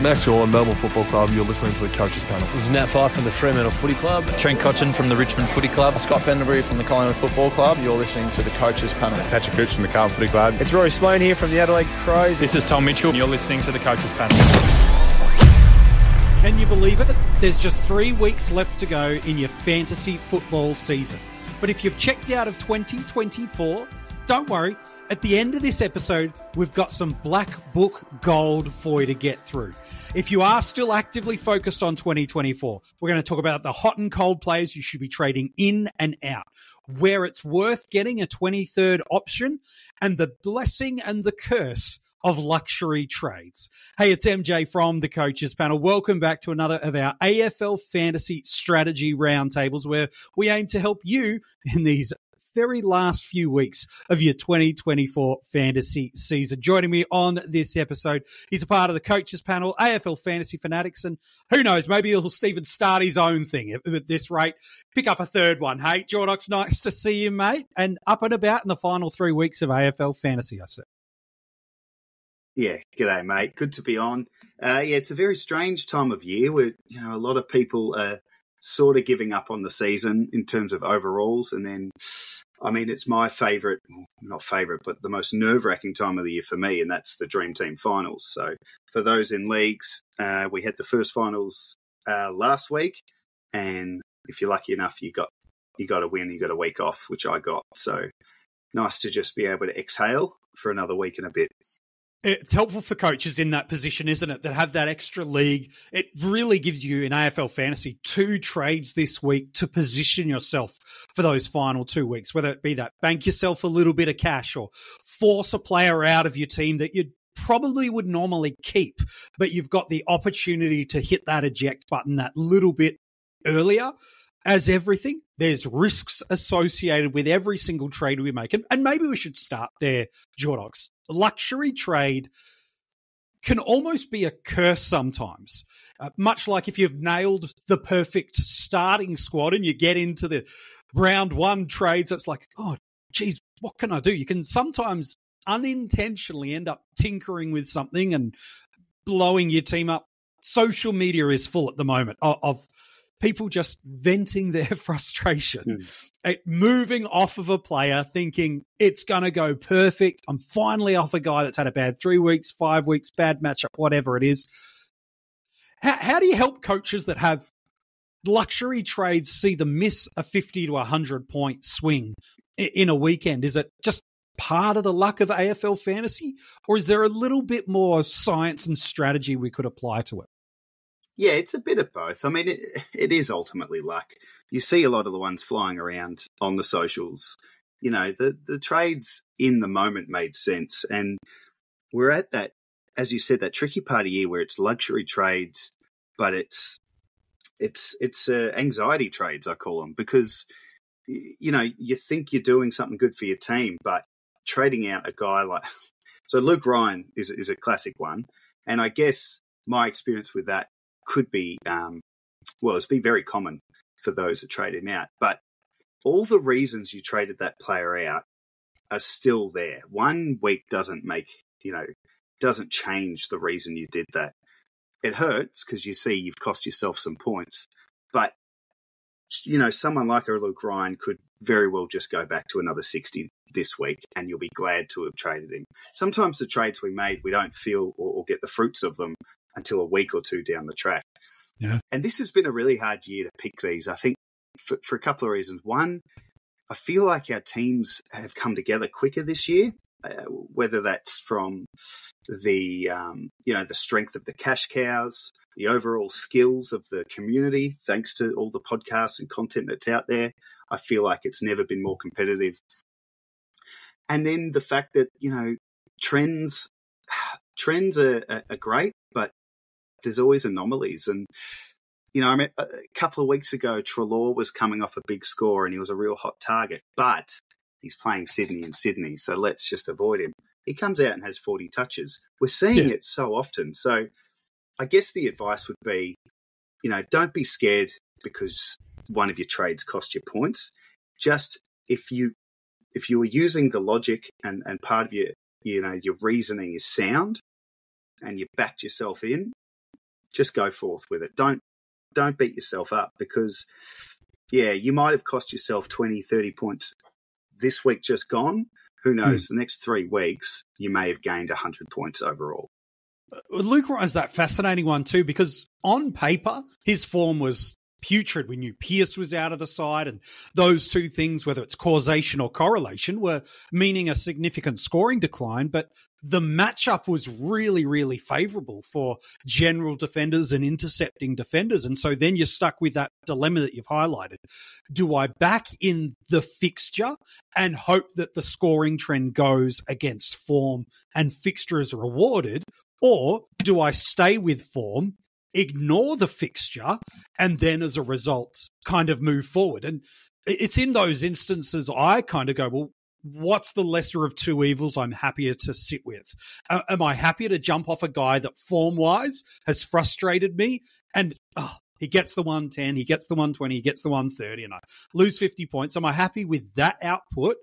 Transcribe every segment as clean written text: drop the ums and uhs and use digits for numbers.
Max Gorlin, Melbourne Football Club. You're listening to the Coaches Panel. This is Nat Fyfe from the Fremantle Footy Club. Trent Cotchin from the Richmond Footy Club. Scott Pendlebury from the Collingwood Football Club. You're listening to the Coaches Panel. Patrick Cooch from the Carlton Footy Club. It's Rory Sloane here from the Adelaide Crows. This is Tom Mitchell. You're listening to the Coaches Panel. Can you believe it? There's just 3 weeks left to go in your fantasy football season. But if you've checked out of 2024, don't worry. At the end of this episode, we've got some black book gold for you to get through. If you are still actively focused on 2024, we're going to talk about the hot and cold players you should be trading in and out, where it's worth getting a 23rd option, and the blessing and the curse of luxury trades. Hey, it's MJ from the Coaches Panel. Welcome back to another of our AFL Fantasy Strategy Roundtables, where we aim to help you in these very last few weeks of your 2024 fantasy season. Joining me on this episode, he's a part of the Coaches Panel, AFL Fantasy Fanatics, and who knows, maybe he'll even start his own thing at this rate. Pick up a third one. Hey, Jordox, nice to see you, mate, and up and about in the final 3 weeks of AFL Fantasy, I said. Yeah, g'day, mate. Good to be on. It's a very strange time of year where a lot of people are sort of giving up on the season in terms of overalls, and then, it's my favourite, not favourite, but the most nerve-wracking time of the year for me, and that's the Dream Team Finals. So for those in leagues, we had the first finals last week, and if you're lucky enough, you got a win, you got a week off, which I got. So nice to just be able to exhale for another week and a bit. It's helpful for coaches in that position, isn't it, that have that extra league. It really gives you, in AFL Fantasy, 2 trades this week to position yourself for those final 2 weeks, whether it be that bank yourself a little bit of cash or force a player out of your team that you probably would normally keep, but you've got the opportunity to hit that eject button that little bit earlier. As everything, there's risks associated with every single trade we make. And maybe we should start there, Jordox. Luxury trade can almost be a curse sometimes. Much like if you've nailed the perfect starting squad and you get into the round 1 trades, it's like, oh, geez, what can I do? You can sometimes unintentionally end up tinkering with something and blowing your team up. Social media is full at the moment of people just venting their frustration, moving off of a player, thinking it's going to go perfect. I'm finally off a guy that's had a bad 3 weeks, 5 weeks, bad matchup, whatever it is. How do you help coaches that have luxury trades see them miss a 50 to 100 point swing in a weekend? Is it just part of the luck of AFL fantasy, or is there a little bit more science and strategy we could apply to it? Yeah, it's a bit of both. It is ultimately luck. You see a lot of the ones flying around on the socials. The trades in the moment made sense. And we're at that, as you said, that tricky part of year where it's luxury trades, but it's anxiety trades, I call them, because, you think you're doing something good for your team, but trading out a guy like... So Luke Ryan is a classic one. And I guess my experience with that could be, it's been very common for those that trade him out. But all the reasons you traded that player out are still there. 1 week doesn't change the reason you did that. It hurts because you see you've cost yourself some points. But, someone like a Luke Ryan could very well just go back to another 60 this week, and you'll be glad to have traded him. Sometimes the trades we made, we don't feel or get the fruits of them until a week or 2 down the track. Yeah. And this has been a really hard year to pick these, I think, for a couple of reasons. One, I feel like our teams have come together quicker this year, whether that's from the strength of the cash cows, the overall skills of the community, thanks to all the podcasts and content that's out there. I feel like it's never been more competitive. And then the fact that, trends are great, but there's always anomalies. And, a couple of weeks ago, Treloar was coming off a big score and he was a real hot target, but he's playing Sydney in Sydney, so let's just avoid him. He comes out and has 40 touches. We're seeing it so often. So I guess the advice would be, don't be scared because one of your trades cost you points. Just if you were using the logic and part of your reasoning is sound and you backed yourself in, just go forth with it. Don't beat yourself up because, you might have cost yourself 20, 30 points this week just gone. Who knows? The next 3 weeks, you may have gained 100 points overall. Luke Ryan's that fascinating one too, because on paper, his form was putrid. We knew Pearce was out of the side, and those two things, whether it's causation or correlation, were meaning a significant scoring decline. But the matchup was really, really favourable for general defenders and intercepting defenders. And so then you're stuck with that dilemma that you've highlighted. Do I back in the fixture and hope that the scoring trend goes against form and fixture is rewarded? Or do I stay with form, ignore the fixture, and then as a result kind of move forward? And it's in those instances I kind of go, well, what's the lesser of two evils I'm happier to sit with? Am I happier to jump off a guy that form-wise has frustrated me and he gets the 110, he gets the 120, he gets the 130, and I lose 50 points? Am I happy with that output?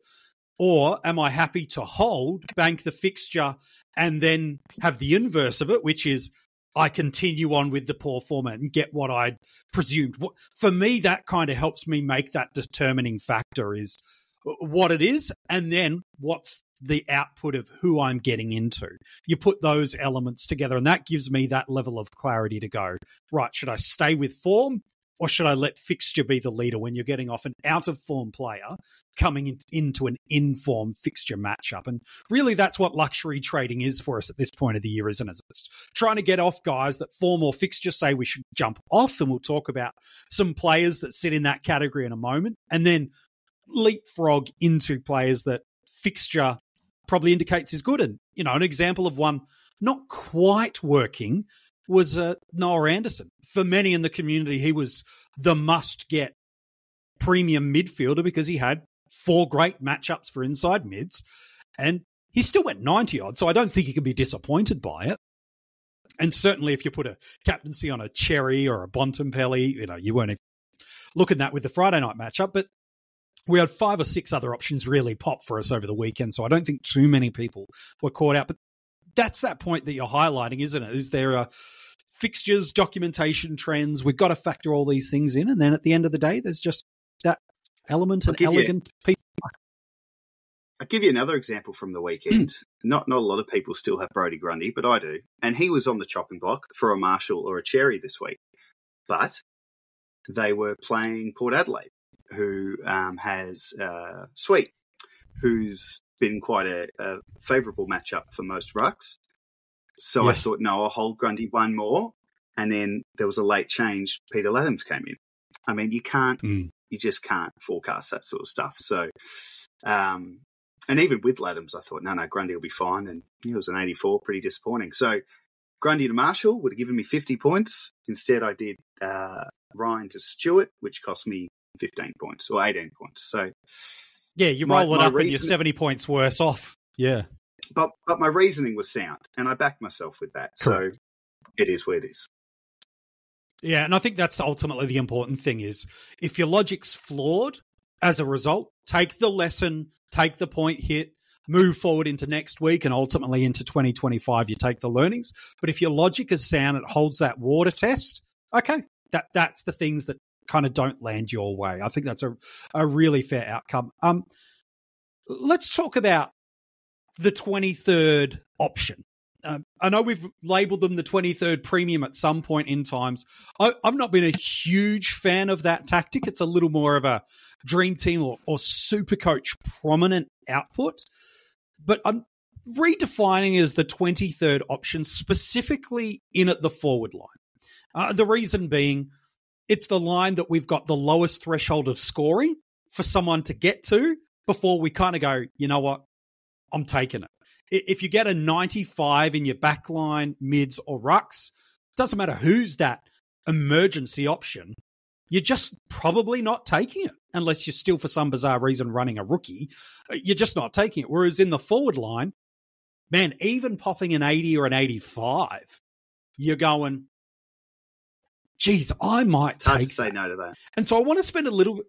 Or am I happy to hold, bank the fixture, and then have the inverse of it, which is I continue on with the poor format and get what I'd presumed? For me, that kind of helps me make that determining factor is what it is, and then what's the output of who I'm getting into. You put those elements together, and that gives me that level of clarity to go, right, should I stay with form? Or should I let fixture be the leader when you're getting off an out-of-form player coming into an in-form fixture matchup? And really, that's what luxury trading is for us at this point of the year, isn't it? It's trying to get off guys that form or fixture say we should jump off, and we'll talk about some players that sit in that category in a moment, and then leapfrog into players that fixture probably indicates is good. And, an example of one not quite working was Noah Anderson. For many in the community, he was the must-get premium midfielder because he had 4 great matchups for inside mids, and he still went 90-odd, so I don't think he can be disappointed by it. And certainly if you put a captaincy on a Cherry or a Bontempelli, you weren't looking at that with the Friday night matchup, but we had 5 or 6 other options really pop for us over the weekend, so I don't think too many people were caught out. But that's that point that you're highlighting, isn't it? Is there fixtures, documentation, trends? We've got to factor all these things in, and then at the end of the day, there's just that element and elegant piece. I'll give you another example from the weekend. Not a lot of people still have Brodie Grundy, but I do. And he was on the chopping block for a Marshall or a Cherry this week. But they were playing Port Adelaide, who has Sweet, who's been quite a favourable matchup for most rucks. So yes. I thought, no, I'll hold Grundy one more. And then there was a late change. Peter Laddams came in. I mean, you just can't forecast that sort of stuff. So, and even with Laddams, I thought, no, Grundy will be fine. And it was an 84, pretty disappointing. So Grundy to Marshall would have given me 50 points. Instead, I did Ryan to Stewart, which cost me 15 points or 18 points. So, yeah, you roll it up and you're 70 points worse off. Yeah. But my reasoning was sound, and I backed myself with that. Correct. So it is what it is. Yeah, and I think that's ultimately the important thing is if your logic's flawed as a result, take the lesson, take the point hit, move forward into next week and ultimately into 2025, you take the learnings. But if your logic is sound, it holds that water test, okay, that's the things that kind of don't land your way. I think that's a really fair outcome. Let's talk about the 23rd option. I know we've labelled them the 23rd premium at some point in times. I've not been a huge fan of that tactic. It's a little more of a dream team or super coach prominent output. But I'm redefining it as the 23rd option, specifically in at the forward line. The reason being, it's the line that we've got the lowest threshold of scoring for someone to get to before we kind of go, you know what, I'm taking it. If you get a 95 in your backline, mids or rucks, doesn't matter who's that emergency option, you're just probably not taking it unless you're still for some bizarre reason running a rookie. You're just not taking it. Whereas in the forward line, man, even popping an 80 or an 85, you're going, geez, I might take hard to say no to that. And so I want to spend a little bit.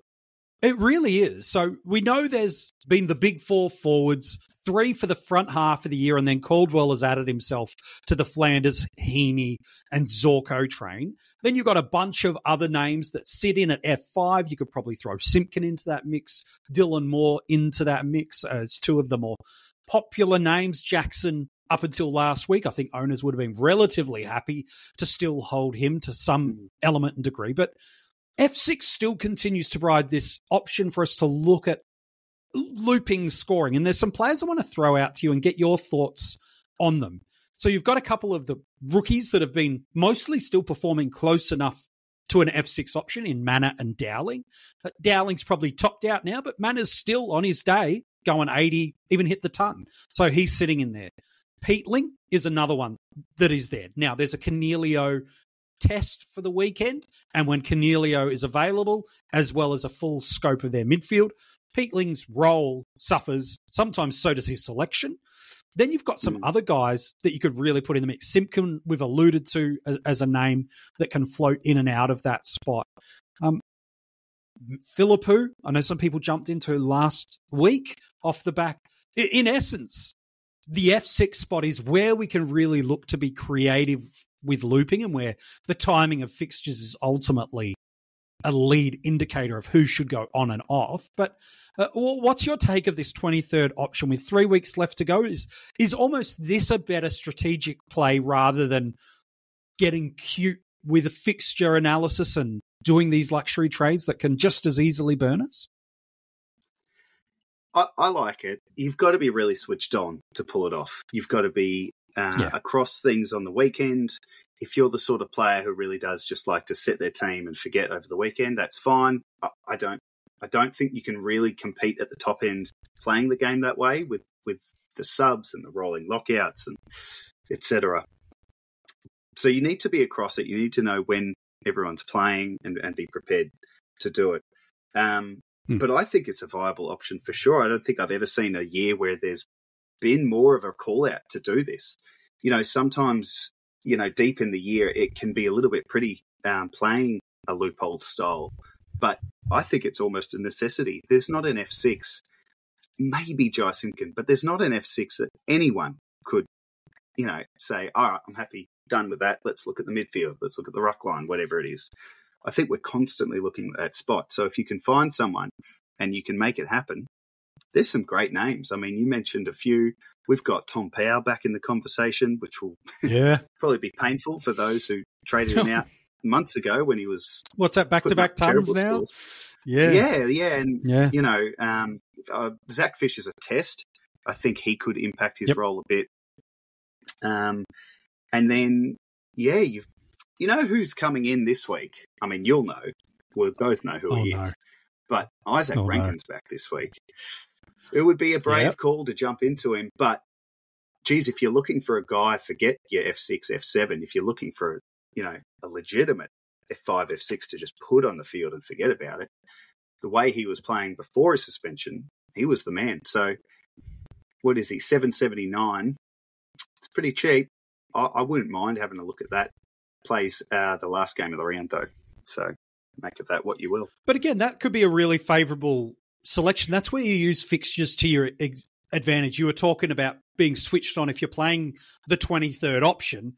It really is. So we know there's been the big 4 forwards 3 for the front half of the year, and then Caldwell has added himself to the Flanders, Heaney, and Zorko train. Then you've got a bunch of other names that sit in at F5. You could probably throw Simpkin into that mix, Dylan Moore into that mix as two of the more popular names. Jackson, up until last week, I think owners would have been relatively happy to still hold him to some element and degree. But F6 still continues to provide this option for us to look at looping scoring. And there's some players I want to throw out to you and get your thoughts on them. So you've got a couple of the rookies that have been mostly still performing close enough to an F6 option in Manor and Dowling. Dowling's probably topped out now, but Manor's still on his day going 80, even hit the ton. So he's sitting in there. Peatling is another one that is there. Now, there's a Cornelio test for the weekend, and when Cornelio is available, as well as a full scope of their midfield, Peatling's role suffers. Sometimes so does his selection. Then you've got some other guys that you could really put in the mix. Simpkin, we've alluded to as a name that can float in and out of that spot. Philippou, I know some people jumped into last week off the back. In essence, the F6 spot is where we can really look to be creative with looping and where the timing of fixtures is ultimately a lead indicator of who should go on and off. But what's your take of this 23rd option with 3 weeks left to go? Is almost this a better strategic play rather than getting cute with a fixture analysis and doing these luxury trades that can just as easily burn us? I like it. You've got to be really switched on to pull it off. You've got to be across things on the weekend. If you're the sort of player who really does just like to set their team and forget over the weekend, that's fine. I don't think you can really compete at the top end playing the game that way with the subs and the rolling lockouts and etc. So you need to be across it. You need to know when everyone's playing and be prepared to do it. But I think it's a viable option for sure. I don't think I've ever seen a year where there's been more of a call out to do this. Sometimes, deep in the year, it can be a little bit pretty playing a loophole style. But I think it's almost a necessity. There's not an F6, maybe Jai Simpkin, but there's not an F6 that anyone could, say, all right, I'm happy, done with that. Let's look at the midfield. Let's look at the ruck line, whatever it is. I think we're constantly looking at that spot. So if you can find someone and you can make it happen, there's some great names. I mean, you mentioned a few. We've got Tom Powell back in the conversation, which will probably be painful for those who traded him out months ago when he was... What's that, back-to-back tons now? Scores. Yeah. And, Zach Fish is a test. I think he could impact his role a bit. And then, you know who's coming in this week? I mean, you'll know. We'll both know who he is. But Isaac Rankin's back this week. It would be a brave call to jump into him. But, geez, if you're looking for a guy, forget your F6, F7. If you're looking for, a legitimate F5, F6 to just put on the field and forget about it, the way he was playing before his suspension, he was the man. So, what is he, 779? It's pretty cheap. I wouldn't mind having a look at that. Plays the last game of the round, though. So make of that what you will. But again, that could be a really favourable selection. That's where you use fixtures to your advantage. You were talking about being switched on if you're playing the 23rd option.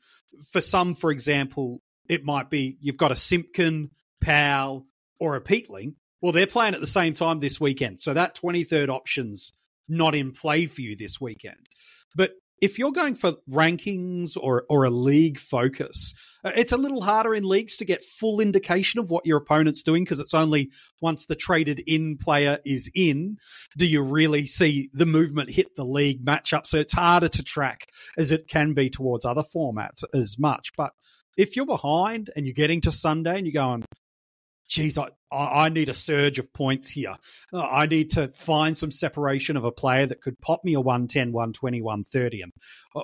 For some, for example, it might be you've got a Simpkin, Powell, or a Peatling. Well, they're playing at the same time this weekend. So that 23rd option's not in play for you this weekend. But if you're going for rankings or a league focus, it's a little harder in leagues to get full indication of what your opponent's doing because it's only once the traded in player is in do you really see the movement hit the league matchup. So it's harder to track as it can be towards other formats as much. But if you're behind and you're getting to Sunday and you're going, geez, I need a surge of points here. I need to find some separation of a player that could pop me a 110, 120, 130. And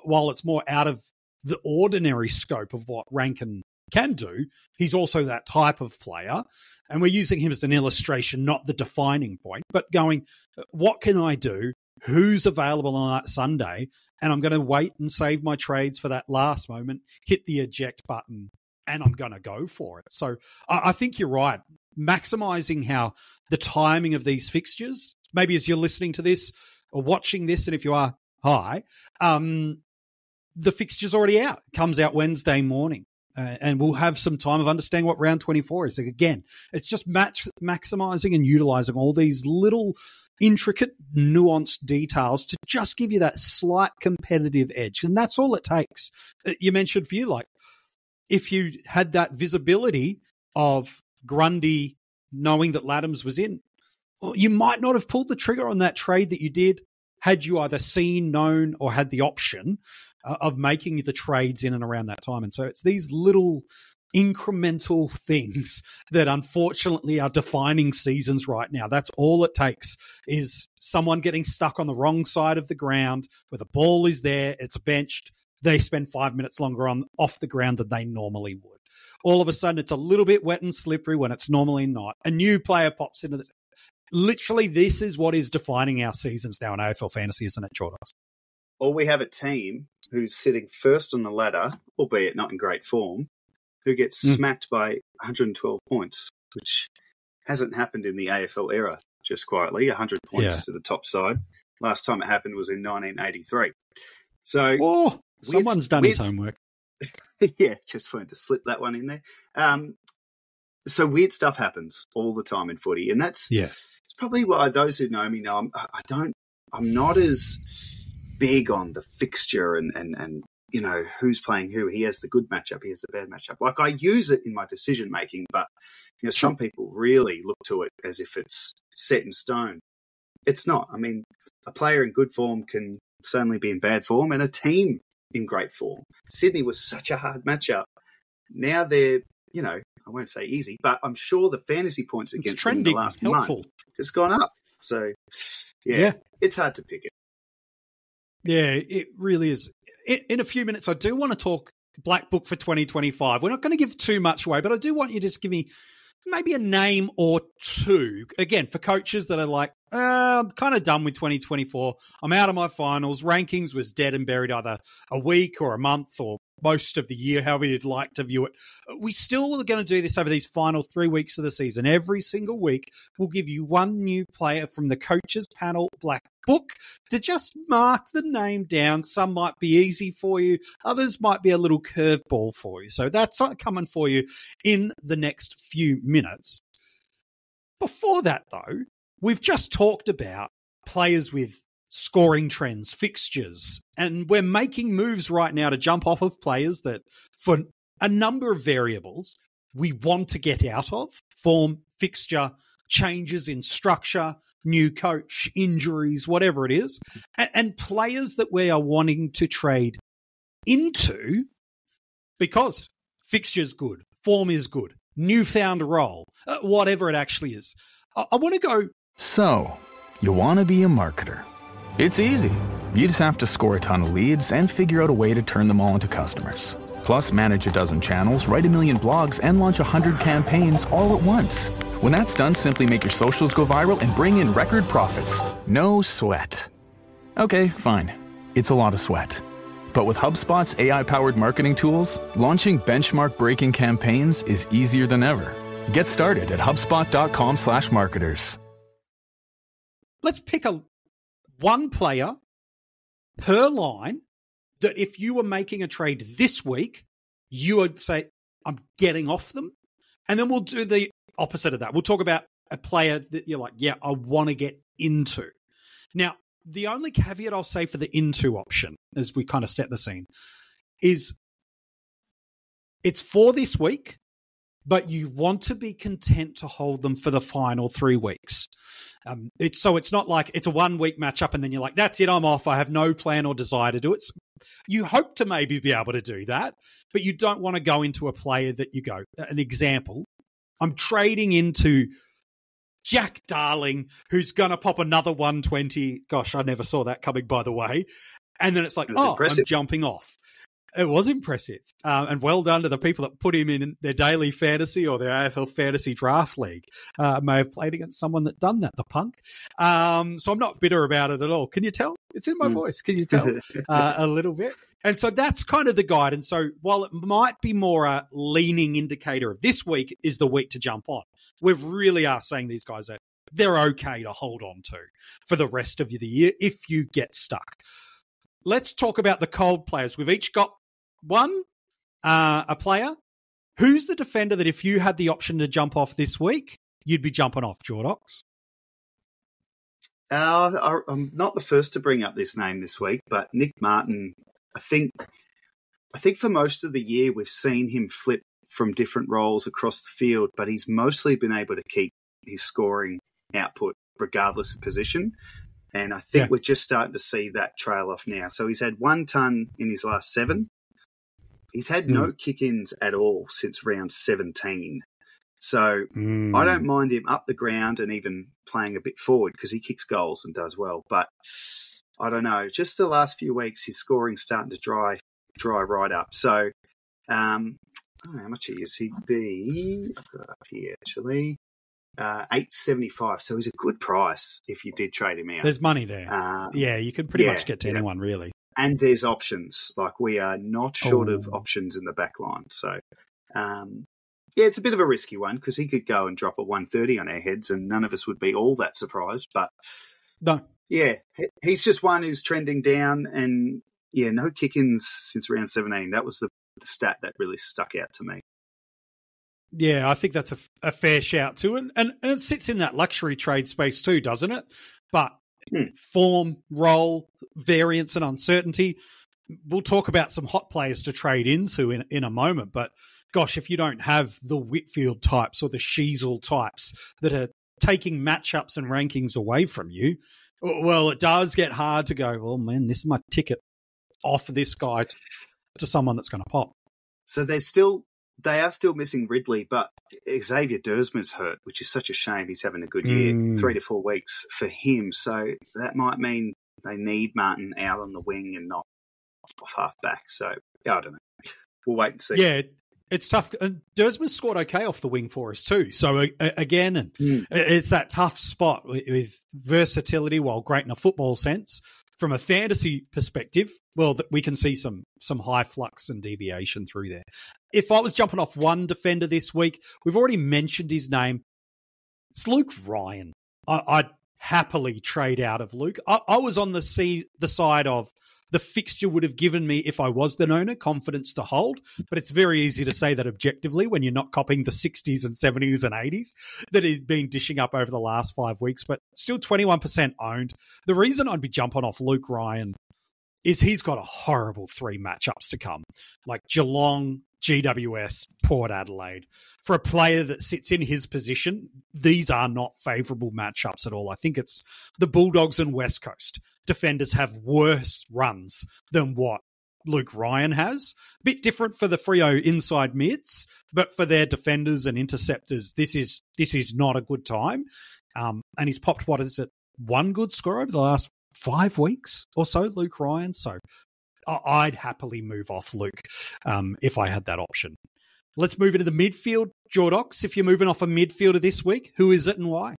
while it's more out of the ordinary scope of what Rankin can do, he's also that type of player. And we're using him as an illustration, not the defining point, but going, what can I do? Who's available on that Sunday? And I'm going to wait and save my trades for that last moment, hit the eject button, and I'm going to go for it. So I think you're right. Maximizing how the timing of these fixtures, maybe as you're listening to this, are watching this, and if you are, hi, the fixture's already out. It comes out Wednesday morning. And we'll have some time of understanding what round 24 is. Again, it's just maximizing and utilizing all these little intricate, nuanced details to just give you that slight competitive edge. And that's all it takes. You mentioned for you, like, if you had that visibility of Grundy knowing that Laddams was in, well, you might not have pulled the trigger on that trade that you did had you either seen, known, or had the option of making the trades in and around that time. And so it's these little incremental things that unfortunately are defining seasons right now. That's all it takes, is someone getting stuck on the wrong side of the ground where the ball is there, it's benched, they spend 5 minutes longer off the ground than they normally would. All of a sudden, it's a little bit wet and slippery when it's normally not. A new player pops into the... Literally, this is what is defining our seasons now in AFL Fantasy, isn't it, Jordox? Or we have a team who's sitting first on the ladder, albeit not in great form, who gets smacked by 112 points, which hasn't happened in the AFL era, just quietly, 100 points to the top side. Last time it happened was in 1983. So, someone's done his homework. Yeah, just wanted to slip that one in there. So weird stuff happens all the time in footy, and it's probably why those who know me know I'm not as big on the fixture and you know, who's playing who. He has the good matchup, he has the bad matchup. Like, I use it in my decision making, but you know, some people really look to it as if it's set in stone. It's not. I mean, a player in good form can certainly be in bad form, and a team in great form. Sydney was such a hard matchup. Now they're, you know, I won't say easy, but I'm sure the fantasy points against them in the last month has gone up. So, yeah, it's hard to pick it. Yeah, it really is. In a few minutes, I do want to talk Black Book for 2025. We're not going to give too much away, but I do want you to just give me maybe a name or two, again, for coaches that are like, I'm kind of done with 2024. I'm out of my finals. Rankings was dead and buried either a week or a month or most of the year, however you'd like to view it. We still are going to do this over these final 3 weeks of the season. Every single week, we'll give you one new player from the Coaches Panel Black Book to just mark the name down. Some might be easy for you. Others might be a little curveball for you. So that's coming for you in the next few minutes. Before that, though, we've just talked about players with scoring trends, fixtures, and we're making moves right now to jump off of players that, for a number of variables, we want to get out of: form, fixture, changes in structure, new coach, injuries, whatever it is, and players that we are wanting to trade into because fixture's good, form is good, newfound role, whatever it actually is. I want to go... So, you want to be a marketer. It's easy. You just have to score a ton of leads and figure out a way to turn them all into customers. Plus, manage a dozen channels, write a million blogs, and launch 100 campaigns all at once. When that's done, simply make your socials go viral and bring in record profits. No sweat. Okay, fine. It's a lot of sweat. But with HubSpot's AI-powered marketing tools, launching benchmark-breaking campaigns is easier than ever. Get started at HubSpot.com/marketers. Let's pick one player per line that if you were making a trade this week, you would say, I'm getting off them. And then we'll do the opposite of that. We'll talk about a player that you're like, yeah, I want to get into. Now, the only caveat I'll say for the into option, as we kind of set the scene, is it's for this week, but you want to be content to hold them for the final 3 weeks. It's not like it's a 1 week matchup and then you're like, that's it, I'm off. I have no plan or desire to do it. You hope to maybe be able to do that, but you don't want to go into a player that you go, an example, I'm trading into Jack Darling, who's going to pop another 120. Gosh, I never saw that coming, by the way. And then it's like, impressive. I'm jumping off. It was impressive. And well done to the people that put him in their daily fantasy or their AFL fantasy draft league. May have played against someone that done that, the punk. So I'm not bitter about it at all. Can you tell? It's in my voice. Can you tell? A little bit. And so that's kind of the guide. And so while it might be more a leaning indicator of this week is the week to jump on, we really are saying these guys are they're okay to hold on to for the rest of the year if you get stuck. Let's talk about the cold players. We've each got one, a player. Who's the defender that if you had the option to jump off this week, you'd be jumping off, Jordox? I'm not the first to bring up this name this week, but Nick Martin, I think for most of the year we've seen him flip from different roles across the field, but he's mostly been able to keep his scoring output regardless of position. And I think we're just starting to see that trail off now. So he's had 1 ton in his last 7. He's had no kick-ins at all since round 17. So I don't mind him up the ground and even playing a bit forward because he kicks goals and does well. But I don't know, just the last few weeks, his scoring's starting to dry right up. So I don't know how much is he be? I've got it up here actually. $8.75. So he's a good price if you did trade him out. There's money there. You can pretty much get to anyone really. And there's options. Like we are not short of options in the back line. So it's a bit of a risky one because he could go and drop a 130 on our heads and none of us would be all that surprised. But no. Yeah, he's just one who's trending down and no kick-ins since round 17. That was the stat that really stuck out to me. Yeah, I think that's a fair shout too. And it sits in that luxury trade space too, doesn't it? But form, role, variance and uncertainty. We'll talk about some hot players to trade into in a moment. But gosh, if you don't have the Whitfield types or the Sheasel types that are taking matchups and rankings away from you, well, it does get hard to go, well, man, this is my ticket off this guy to someone that's going to pop. So they are still missing Ridley, but Xavier Dersman's hurt, which is such a shame. He's having a good year, 3 to 4 weeks for him. So that might mean they need Martin out on the wing and not off half back. So I don't know. We'll wait and see. Yeah, it's tough. And Dersman scored okay off the wing for us too. So again, it's that tough spot with versatility while great in a football sense. From a fantasy perspective, well, we can see some high flux and deviation through there. If I was jumping off one defender this week, we've already mentioned his name. It's Luke Ryan. I'd happily trade out of Luke. I was on the side of the fixture would have given me, if I was the owner, confidence to hold. But it's very easy to say that objectively when you're not copying the 60s and 70s and 80s that he's been dishing up over the last 5 weeks, but still 21% owned. The reason I'd be jumping off Luke Ryan is he's got a horrible 3 matchups to come, like Geelong, GWS, Port Adelaide. For a player that sits in his position, these are not favourable matchups at all. I think it's the Bulldogs and West Coast. Defenders have worse runs than what Luke Ryan has. A bit different for the Freo inside mids, but for their defenders and interceptors, this is not a good time. And he's popped, what is it, 1 good score over the last 5 weeks or so, Luke Ryan. So I'd happily move off Luke if I had that option. Let's move into the midfield. Jordox, if you're moving off a midfielder this week, who is it and why?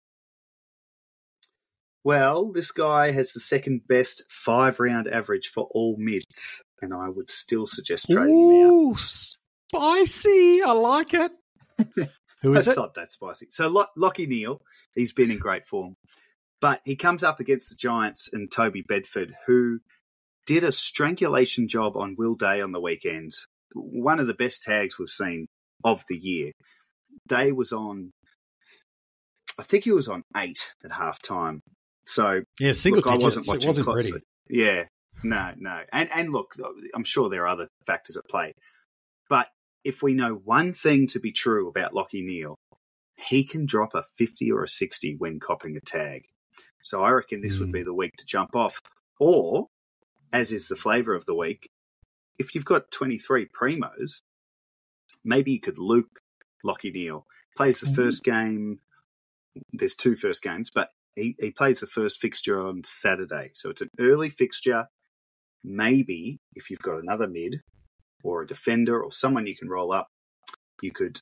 Well, this guy has the second best 5-round average for all mids, and I would still suggest trading him out. Spicy. I like it. Who is it? It's not that spicy. So Lockie Neal, he's been in great form. But he comes up against the Giants and Toby Bedford, who did a strangulation job on Will Day on the weekend. One of the best tags we've seen of the year. Day was on, I think he was on 8 at halftime. So yeah, single digits. I wasn't watching. It wasn't closely. Pretty. Yeah, no. And look, I'm sure there are other factors at play. But if we know one thing to be true about Lockie Neal, he can drop a 50 or a 60 when copping a tag. So I reckon this would be the week to jump off. Or, as is the flavour of the week, if you've got 23 primos, maybe you could loop Lockie Neal. Plays the first game. There's 2 first games, but he plays the first fixture on Saturday. So it's an early fixture. Maybe if you've got another mid or a defender or someone you can roll up, you could,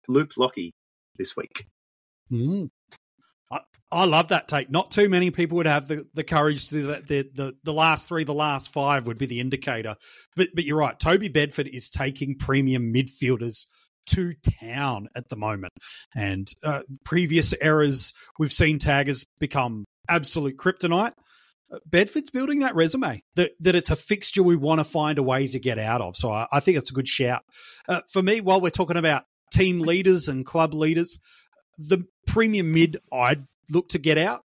loop Lockie this week. I love that take. Not too many people would have the courage to do that. The last 3, the last 5 would be the indicator. But you're right. Toby Bedford is taking premium midfielders to town at the moment. And previous eras, we've seen taggers become absolute kryptonite. Bedford's building that resume, that it's a fixture we want to find a way to get out of. So I think it's a good shout. For me, while we're talking about team leaders and club leaders, the premium mid I'd look to get out,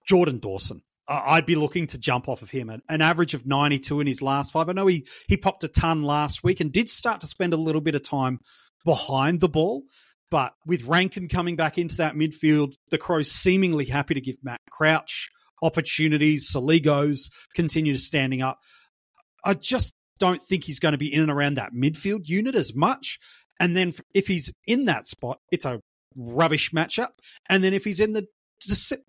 Jordan Dawson. I'd be looking to jump off of him. An average of 92 in his last 5. I know he popped a ton last week and did start to spend a little bit of time behind the ball. But with Rankin coming back into that midfield, the Crows seemingly happy to give Matt Crouch opportunities. Saligos continue to standing up. I just don't think he's going to be in and around that midfield unit as much. And then if he's in that spot, it's a rubbish matchup. And then if he's in the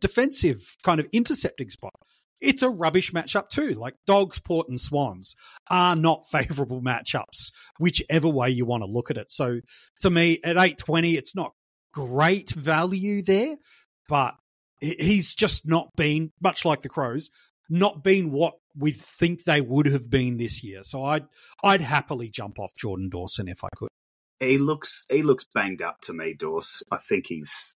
defensive kind of intercepting spot, it's a rubbish matchup too. Like Dogs, Port and Swans are not favourable matchups, whichever way you want to look at it. So to me, at 820, it's not great value there, but he's just not been, much like the Crows, not been what we think they would have been this year. So I'd happily jump off Jordan Dawson if I could. He looks banged up to me, Dawes. I think he's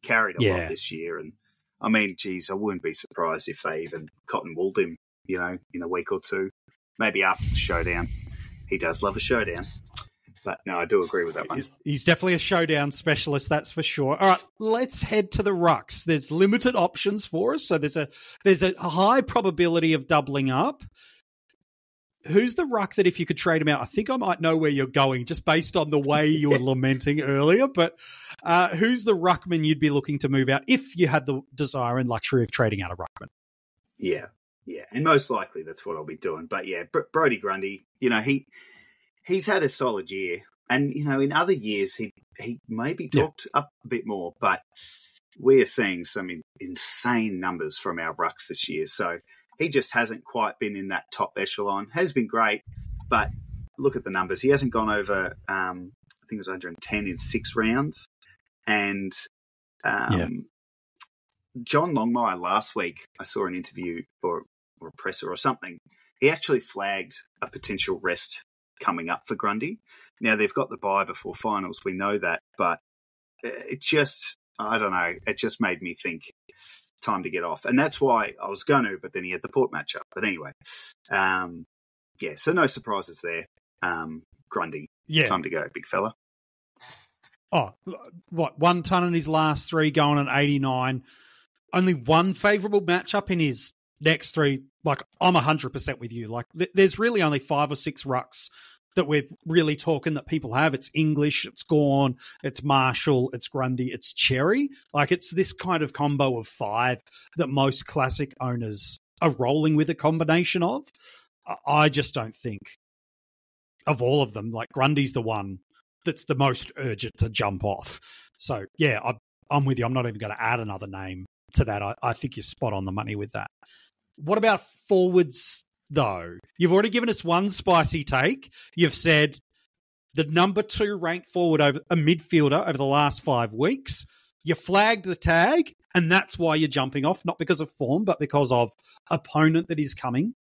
carried a lot this year, and I mean, geez, I wouldn't be surprised if they even cotton wooled him, in a week or two, maybe after the showdown. He does love a showdown, but no, I do agree with that one. He's definitely a showdown specialist, that's for sure. All right, let's head to the rucks. There's limited options for us, so there's a high probability of doubling up. Who's the ruck that if you could trade him out, I think I might know where you're going just based on the way you were lamenting earlier, but who's the ruckman you'd be looking to move out if you had the desire and luxury of trading out a ruckman? Yeah. And most likely that's what I'll be doing. But yeah, Brodie Grundy, he's had a solid year. And, in other years, he maybe talked up a bit more, but we are seeing some insane numbers from our rucks this year. So he just hasn't quite been in that top echelon. Has been great, but look at the numbers. He hasn't gone over, I think it was 110 in 6 rounds. And John Longmire last week, I saw an interview or a presser or something. He actually flagged a potential rest coming up for Grundy. Now, they've got the bye before finals. We know that, but it just, I don't know, it just made me think time to get off. And that's why I was going to, but then he had the Port matchup. But anyway, so no surprises there. Grundy, time to go, big fella. Oh, what, 1 ton in his last 3, going on 89. Only one favourable matchup in his next 3. Like, I'm 100% with you. Like, there's really only 5 or 6 rucks that we're really talking that people have. It's English, it's Gawn, it's Marshall, it's Grundy, it's Cherry. Like, it's this kind of combo of 5 that most classic owners are rolling with a combination of. I just don't think of all of them, like, Grundy's the one that's the most urgent to jump off. So, yeah, I'm with you. I'm not even going to add another name to that. I think you're spot on the money with that. What about forwards, though? You've already given us one spicy take. You've said the number 2 ranked forward over a midfielder over the last 5 weeks. You flagged the tag, and that's why you're jumping off, not because of form, but because of opponent that is coming.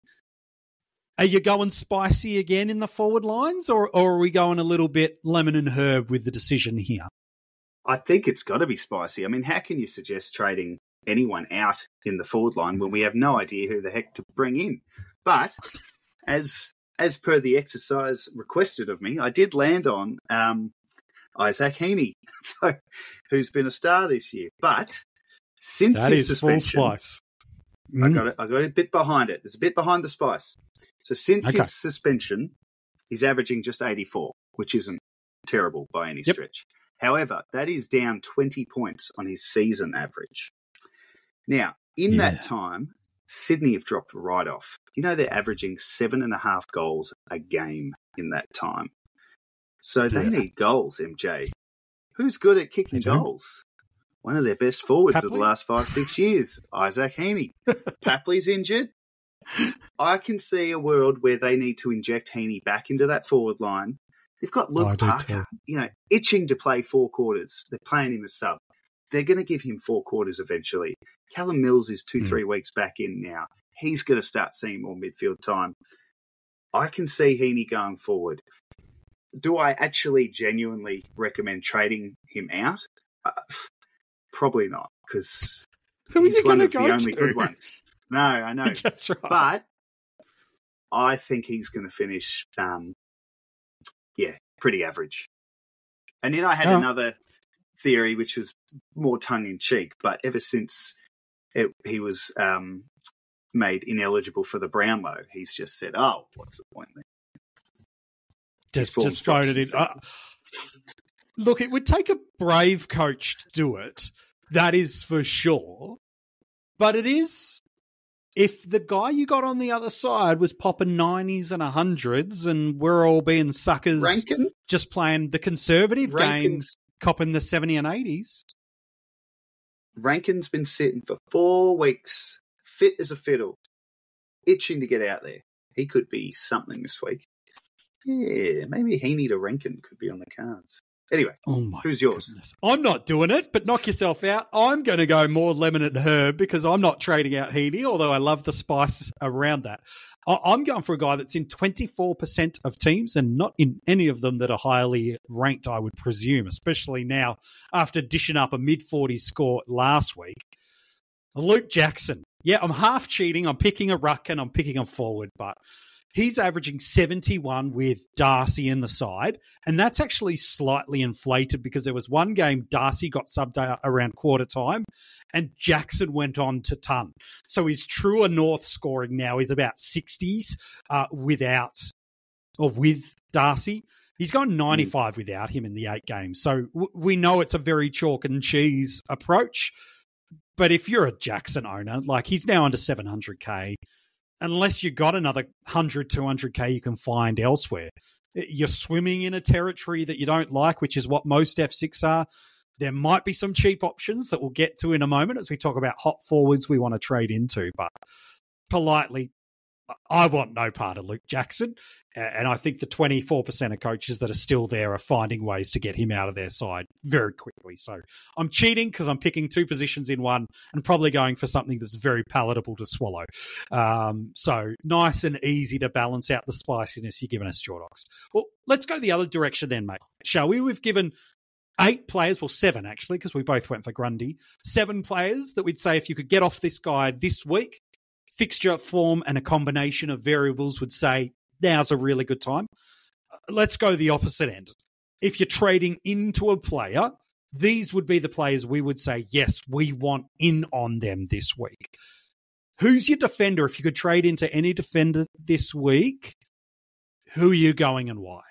Are you going spicy again in the forward lines, or are we going a little bit lemon and herb with the decision here? I think it's got to be spicy. I mean, how can you suggest trading anyone out in the forward line when we have no idea who the heck to bring in? But as per the exercise requested of me, I did land on Isaac Heaney, who's been a star this year. But since that his is suspension, full spice. I got a bit behind it. There's a bit behind the spice. So since his suspension, he's averaging just 84, which isn't terrible by any stretch. However, that is down 20 points on his season average. Now, in that time, Sydney have dropped right off. They're averaging 7.5 goals a game in that time. So they need goals, MJ. Who's good at kicking goals? One of their best forwards of the last 5-6 years, Isaac Heaney. Papley's injured. I can see a world where they need to inject Heaney back into that forward line. They've got Luke Parker, itching to play 4 quarters. They're playing him a sub. They're going to give him 4 quarters eventually. Callum Mills is 2-3 weeks back in now. He's going to start seeing more midfield time. I can see Heaney going forward. do I actually genuinely recommend trading him out? Probably not, because he's one of the only good ones. No, I know. That's right. But I think he's going to finish, pretty average. And then I had another theory, which was more tongue-in-cheek, but ever since he was made ineligible for the Brownlow, he's just said, oh, what's the point then? Just voted in. Look, it would take a brave coach to do it. That is for sure. But it is, if the guy you got on the other side was popping 90s and 100s and we're all being suckers just playing the conservative game, copping the 70 and 80s. Rankin's been sitting for 4 weeks, fit as a fiddle, itching to get out there. He could be something this week. Yeah, maybe Heaney to Rankin could be on the cards. Anyway, who's yours? Goodness. I'm not doing it, but knock yourself out. I'm going to go more lemon and herb because I'm not trading out Heaney, although I love the spice around that. I'm going for a guy that's in 24% of teams and not in any of them that are highly ranked, I would presume, especially now after dishing up a mid-40s score last week. Luke Jackson. Yeah, I'm half cheating. I'm picking a ruck and I'm picking a forward, but he's averaging 71 with Darcy in the side, and that's actually slightly inflated because there was one game Darcy got subbed out around quarter time and Jackson went on to ton. So his truer North scoring now is about 60s with Darcy. He's gone 95 without him in the 8 games. So we know it's a very chalk and cheese approach, but if you're a Jackson owner, like he's now under 700K, unless you got another 100, 200K you can find elsewhere, you're swimming in a territory that you don't like, which is what most F6 are. There might be some cheap options that we'll get to in a moment as we talk about hot forwards we want to trade into. But politely, I want no part of Luke Jackson. And I think the 24% of coaches that are still there are finding ways to get him out of their side very quickly. So I'm cheating because I'm picking 2 positions in one and probably going for something that's very palatable to swallow. So nice and easy to balance out the spiciness you're giving us, Jordox. Well, let's go the other direction then, mate. Shall we? We've given 8 players, well, 7 actually, because we both went for Grundy. 7 players that we'd say if you could get off this guy this week, fixture, form, and a combination of variables would say now's a really good time. Let's go the opposite end. If you're trading into a player, these would be the players we would say, yes, we want in on them this week. Who's your defender? If you could trade into any defender this week, who are you going and why?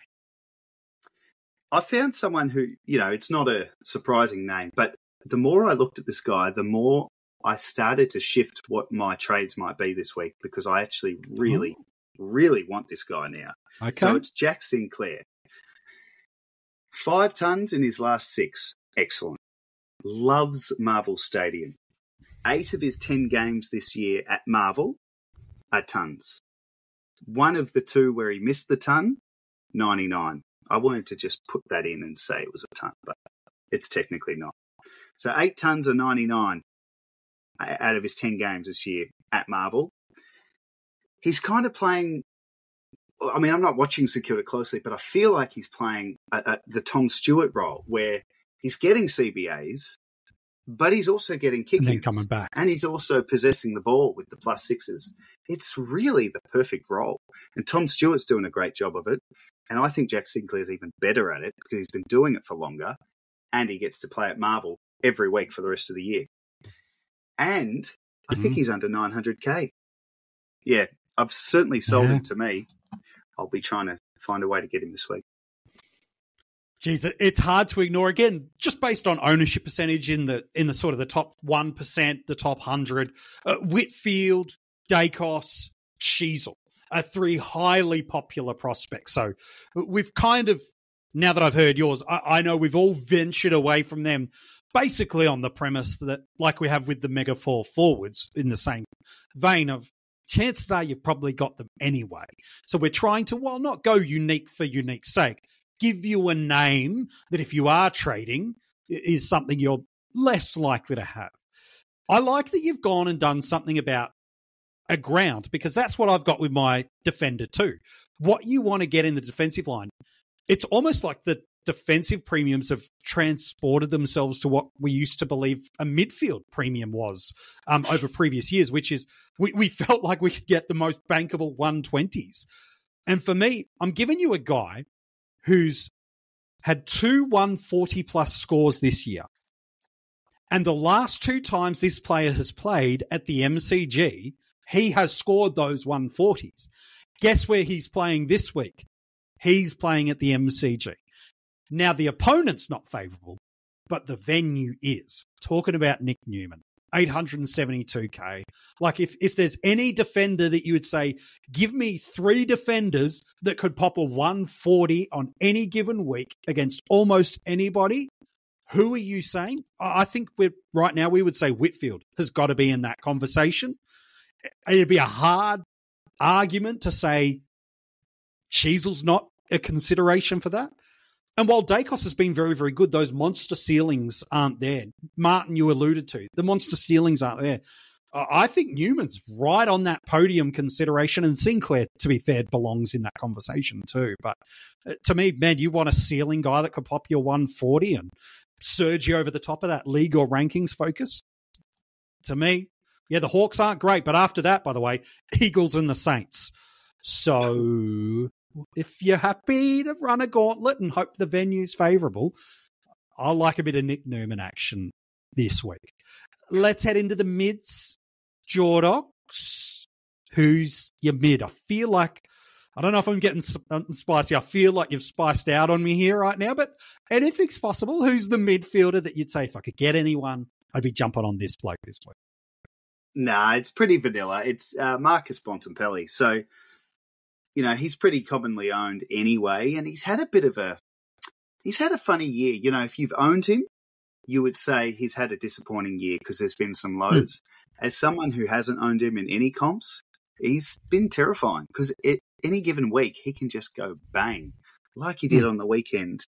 I found someone who, it's not a surprising name, but the more I looked at this guy, the more I started to shift what my trades might be this week because I actually really want this guy now. Okay. So it's Jack Sinclair. 5 tons in his last 6. Excellent. Loves Marvel Stadium. 8 of his 10 games this year at Marvel are tons. One of the 2 where he missed the ton, 99. I wanted to just put that in and say it was a ton, but it's technically not. So 8 tons are 99 out of his 10 games this year at Marvel. He's kind of playing, I mean, I'm not watching Secure closely, but I feel like he's playing the Tom Stewart role where he's getting CBAs, but he's also getting kick-ins. And then coming back. And he's also possessing the ball with the +6s. It's really the perfect role. And Tom Stewart's doing a great job of it. And I think Jack Sinclair's even better at it because he's been doing it for longer and he gets to play at Marvel every week for the rest of the year. And I think he's under 900K. Yeah, I've certainly sold him to me. I'll be trying to find a way to get him this week. Geez, it's hard to ignore. Again, just based on ownership percentage in the sort of the top 1%, the top 100, Whitfield, Dacos, Sheasel are 3 highly popular prospects. So we've kind of, now that I've heard yours, I know we've all ventured away from them basically on the premise that, like we have with the Mega 4 forwards, in the same vein of chances are you've probably got them anyway. So we're trying to, well, not go unique for unique's sake, give you a name that if you are trading is something you're less likely to have. I like that you've gone and done something about a ground because that's what I've got with my defender too. What you want to get in the defensive line, it's almost like the defensive premiums have transported themselves to what we used to believe a midfield premium was over previous years, which is we felt like we could get the most bankable 120s. And for me, I'm giving you a guy who's had 2 140-plus scores this year. And the last 2 times this player has played at the MCG, he has scored those 140s. Guess where he's playing this week? He's playing at the MCG. Now, the opponent's not favourable, but the venue is. Talking about Nick Newman, 872K. Like, if there's any defender that you would say, give me 3 defenders that could pop a 140 on any given week against almost anybody, who are you saying? I think right now we would say Whitfield has got to be in that conversation. It'd be a hard argument to say Sheasel's not a consideration for that. And while Dacos has been very, very good, those monster ceilings aren't there. Martin, you alluded to, the monster ceilings aren't there. I think Newman's right on that podium consideration, and Sinclair, to be fair, belongs in that conversation too. But to me, man, you want a ceiling guy that could pop your 140 and surge you over the top of that league or rankings focus. To me, yeah, the Hawks aren't great, but after that, by the way, Eagles and the Saints. So if you're happy to run a gauntlet and hope the venue's favourable, I like a bit of Nick Newman action this week. Let's head into the mids. Jordox, who's your mid? I feel like, I don't know if I'm getting spicy. I feel like you've spiced out on me here right now, but anything's possible. Who's the midfielder that you'd say, if I could get anyone, I'd be jumping on this bloke this week? Nah, it's pretty vanilla. It's Marcus Bontempelli. So, you know, he's pretty commonly owned anyway, and he's had a funny year. You know, if you've owned him, you would say he's had a disappointing year because there's been some lows. As someone who hasn't owned him in any comps, he's been terrifying because any given week he can just go bang, like he did on the weekend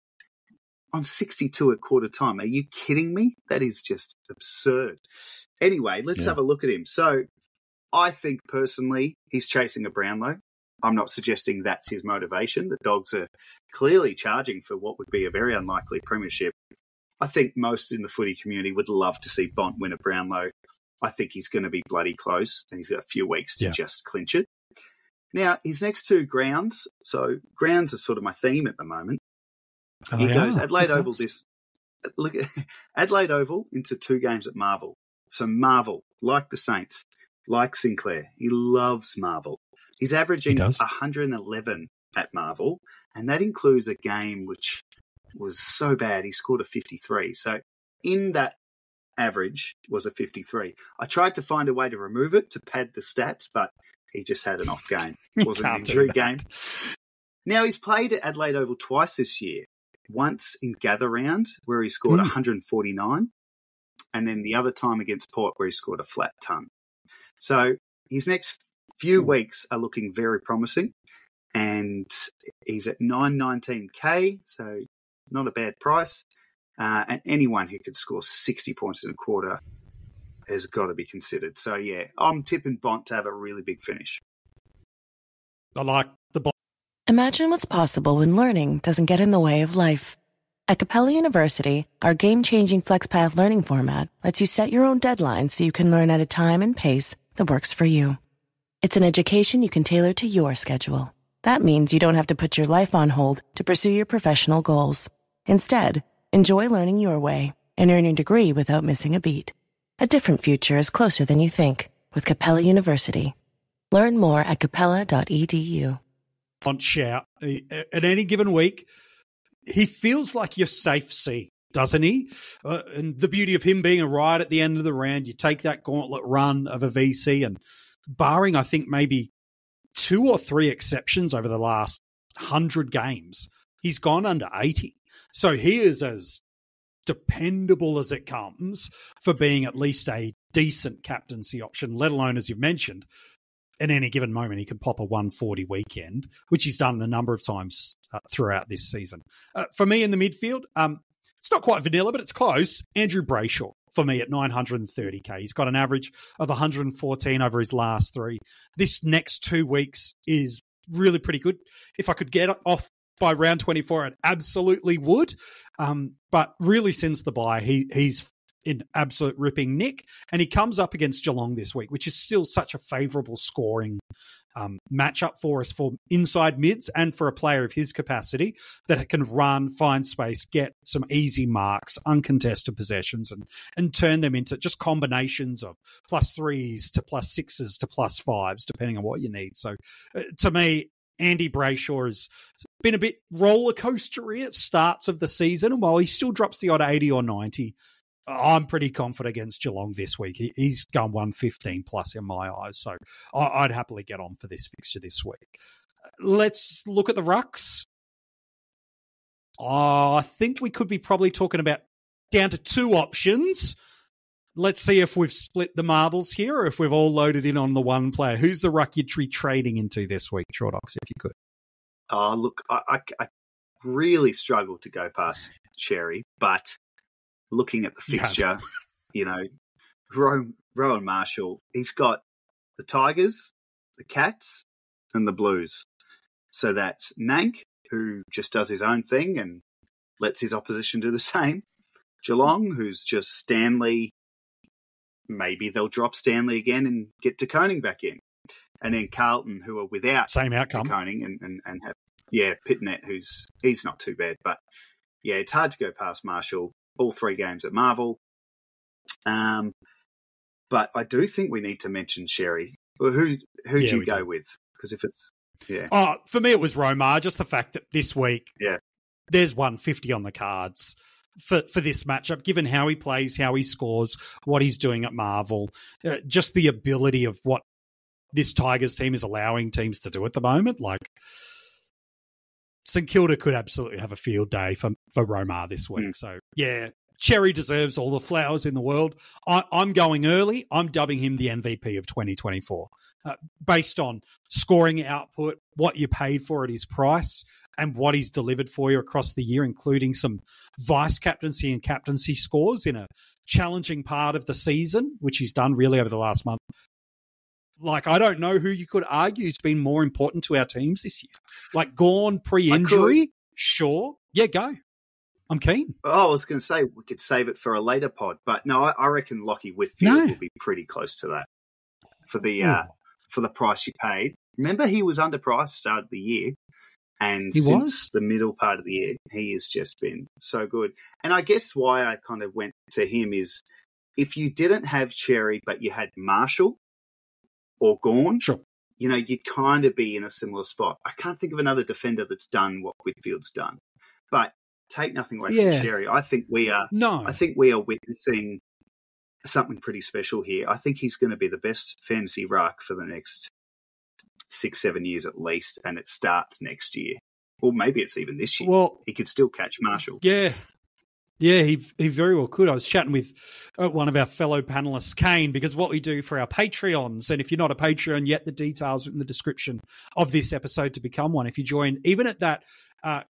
on 62 at quarter time. Are you kidding me? That is just absurd. Anyway, let's have a look at him. So I think personally he's chasing a Brownlow. I'm not suggesting that's his motivation. The Dogs are clearly charging for what would be a very unlikely premiership. I think most in the footy community would love to see Bont win a Brownlow. I think he's going to be bloody close, and he's got a few weeks to just clinch it. Now, his next 2 grounds, so grounds are sort of my theme at the moment. He goes Adelaide Oval Adelaide Oval into 2 games at Marvel. So Marvel, like the Saints, like Sinclair, he loves Marvel. He's averaging 111 at Marvel, and that includes a game which was so bad he scored a 53. So in that average was a 53. I tried to find a way to remove it to pad the stats, but he just had an off game. It wasn't an injury game. Now, he's played at Adelaide Oval twice this year. Once in Gather Round, where he scored 149, and then the other time against Port, where he scored a flat ton. So his next few weeks are looking very promising, and he's at 919K, so not a bad price. And anyone who could score 60 points in a quarter has got to be considered. So, yeah, I'm tipping Bont to have a really big finish. I like the Bont. Imagine what's possible when learning doesn't get in the way of life. At Capella University, our game-changing FlexPath learning format lets you set your own deadlines so you can learn at a time and pace that works for you. It's an education you can tailor to your schedule. That means you don't have to put your life on hold to pursue your professional goals. Instead, enjoy learning your way and earn your degree without missing a beat. A different future is closer than you think with Capella University. Learn more at capella.edu. Shout. At any given week, he feels like your safe C, doesn't he? And the beauty of him being a ride at the end of the round, you take that gauntlet run of a VC, and barring, I think, maybe 2 or 3 exceptions over the last 100 games, he's gone under 80. So he is as dependable as it comes for being at least a decent captaincy option, let alone, as you've mentioned, at any given moment, he could pop a 140 weekend, which he's done a number of times throughout this season. For me in the midfield, it's not quite vanilla, but it's close. Andrew Brayshaw for me at 930K. He's got an average of 114 over his last 3. This next 2 weeks is really pretty good. If I could get off by round 24, it absolutely would. But really, since the bye, he's in absolute ripping nick. And he comes up against Geelong this week, which is still such a favourable scoring matchup for us for inside mids and for a player of his capacity that can run, find space, get some easy marks, uncontested possessions, and turn them into just combinations of +3s to +6s to +5s, depending on what you need. So to me, Andy Brayshaw has been a bit roller coastery at starts of the season, and while he still drops the odd 80 or 90, I'm pretty confident against Geelong this week. He's gone 115 plus in my eyes, so I'd happily get on for this fixture this week. Let's look at the rucks. I think we could be probably talking about down to two options. Let's see if we've split the marbles here or if we've all loaded in on the one player. Who's the ruck you'd be trading into this week, Jordox, if you could? Oh, look, I really struggled to go past Cherry, but looking at the fixture, Rowan Marshall, he's got the Tigers, the Cats, and the Blues. So that's Nank, who just does his own thing and lets his opposition do the same. Geelong, who's just Stanley. Maybe they'll drop Stanley again and get De Koning back in. And then Carlton, who are without same outcome. De Koning and have, Pitnet, he's not too bad. But, it's hard to go past Marshall. All 3 games at Marvel. But I do think we need to mention Sherry. Well, who'd you go with? Because if it's, for me, it was Romar. Just the fact that this week, there's 150 on the cards for this matchup, given how he plays, how he scores, what he's doing at Marvel, just the ability of what this Tigers team is allowing teams to do at the moment. Like, St Kilda could absolutely have a field day for Romar this week. So, Cherry deserves all the flowers in the world. I'm going early. I'm dubbing him the MVP of 2024 based on scoring output, what you paid for at his price, and what he's delivered for you across the year, including some vice-captaincy and captaincy scores in a challenging part of the season, which he's done really over the last month. Like, I don't know who you could argue has been more important to our teams this year. Like, Gawn pre-injury, sure. Yeah, go. I'm keen. Oh, I was going to say we could save it for a later pod, but no, I reckon Lockie Whitfield will be pretty close to that for the price you paid. Remember, he was underpriced start of the year, and since the middle part of the year, he has just been so good. And I guess why I kind of went to him is if you didn't have Cherry, but you had Marshall or Gawn, you'd kind of be in a similar spot. I can't think of another defender that's done what Whitfield's done, but take nothing away from Cherry. I think we are witnessing something pretty special here. I think he's going to be the best fantasy ruck for the next 6-7 years at least, and it starts next year. Or maybe it's even this year. Well, he could still catch Marshall. Yeah, he very well could. I was chatting with one of our fellow panelists, Kane, because what we do for our Patreons, and if you're not a Patreon yet, the details are in the description of this episode to become one. If you join, even at that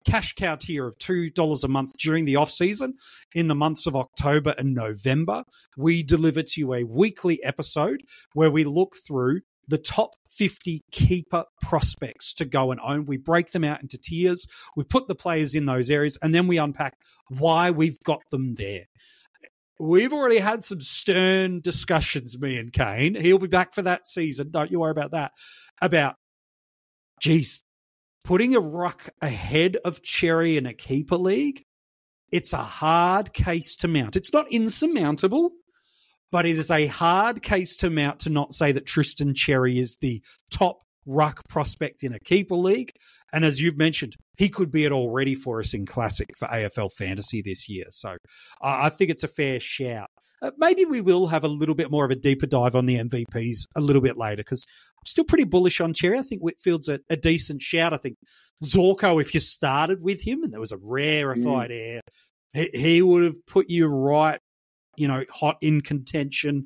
cash cow tier of $2 a month during the off-season, in the months of October and November, we deliver to you a weekly episode where we look through the top 50 keeper prospects to go and own. We break them out into tiers. We put the players in those areas, and then we unpack why we've got them there. We've already had some stern discussions, me and Kane. He'll be back for that season. Don't you worry about that. About, putting a ruck ahead of Cherry in a keeper league, it's a hard case to mount. It's not insurmountable, but it is a hard case to mount to not say that Tristan Cherry is the top ruck prospect in a keeper league. And as you've mentioned, he could be it already for us in Classic for AFL Fantasy this year. So I think it's a fair shout. Maybe we will have a little bit more of a deeper dive on the MVPs a little bit later, because I'm still pretty bullish on Cherry. I think Whitfield's a decent shout. I think Zorko, if you started with him and there was a rarefied air, he would have put you right, hot in contention.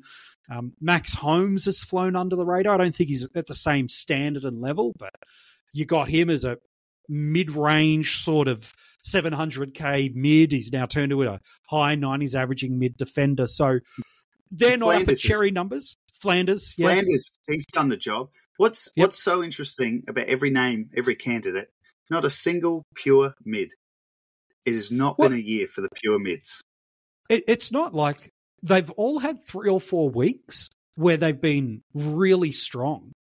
Max Holmes has flown under the radar. I don't think he's at the same standard and level, but you got him as a mid-range sort of 700k mid. He's now turned to a high 90s averaging mid defender. So they're not up at Cherry numbers. Flanders, he's done the job. What's so interesting about every name, every candidate, Not a single pure mid. It has not been a year for the pure mids. It's not like they've all had 3 or 4 weeks where they've been really strong,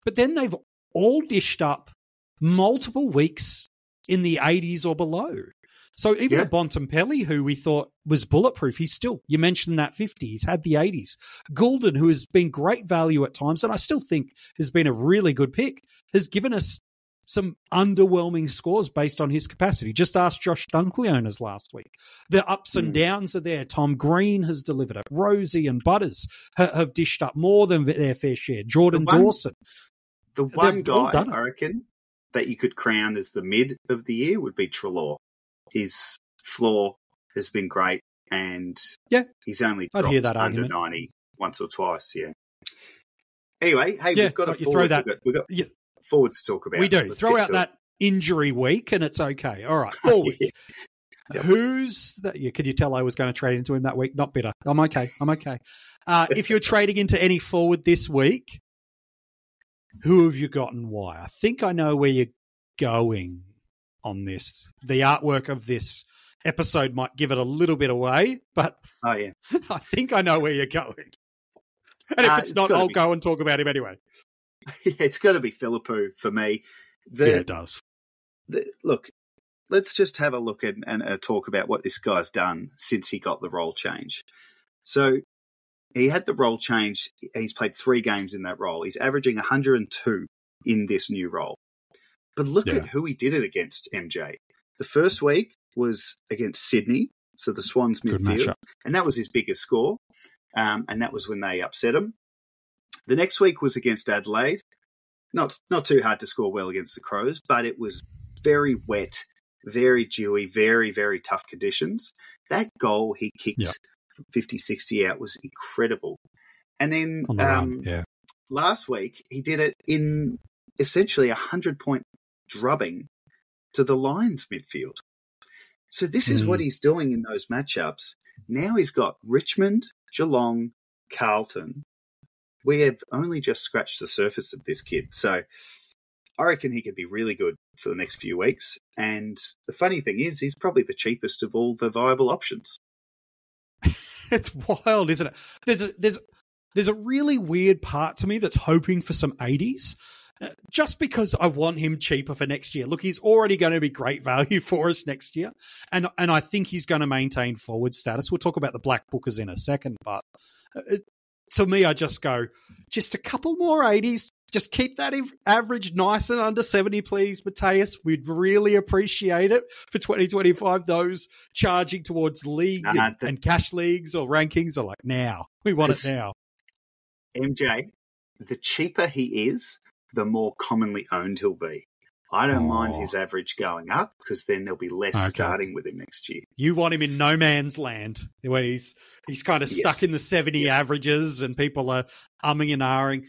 but then they've all dished up multiple weeks in the 80s or below. So even Bontempelli, who we thought was bulletproof, he's still, you mentioned that 50, he's had the 80s. Goulden, who has been great value at times, and I still think has been a really good pick, has given us some underwhelming scores based on his capacity. Just ask Josh Dunkleonas last week. The ups and downs are there. Tom Green has delivered it. Rosie and Butters have dished up more than their fair share. Jordan Dawson. The one guy, I reckon, that you could crown as the mid of the year would be Treloar. His floor has been great, and he's only dropped under argument. 90 once or twice. Yeah. Anyway, we've got forwards to talk about. We do. Let's throw out that injury week, and it's okay. All right, forwards. Who's that? Can you tell I was going to trade into him that week? Not bitter. I'm okay. If you're trading into any forward this week, who have you got and why? I think I know where you're going on this. The artwork of this episode might give it a little bit away, but I think I know where you're going. And if it's not, I'll go and talk about him anyway. It's got to be Philippou for me. It does. Look, let's just have a look and talk about what this guy's done since he got the role change. So he had the role change. He's played 3 games in that role. He's averaging 102 in this new role. But look at who he did it against, MJ. The first week was against Sydney, so the Swans midfield, and that was his biggest score, and that was when they upset him. The next week was against Adelaide. Not too hard to score well against the Crows, but it was very wet, very dewy, very, very tough conditions. That goal he kicked from 50-60 out was incredible. And then last week, he did it in essentially a 100-point drubbing to the Lions midfield. So this is what he's doing in those matchups. Now he's got Richmond, Geelong, Carlton. We have only just scratched the surface of this kid. So I reckon he could be really good for the next few weeks. And the funny thing is, he's probably the cheapest of all the viable options. It's wild, isn't it? There's a really weird part to me that's hoping for some 80s. Just because I want him cheaper for next year. Look, he's already going to be great value for us next year. And I think he's going to maintain forward status. We'll talk about the Black Bookers in a second. But to me, I just go, just a couple more 80s. Just keep that average nice and under 70, please, Mateus. We'd really appreciate it for 2025. Those charging towards league and cash leagues or rankings are like, now. We want it now. MJ, the cheaper he is, the more commonly owned he'll be. I don't mind his average going up because then there'll be less starting with him next year. You want him in no man's land where he's kind of stuck in the 70 averages and people are umming and ahhing.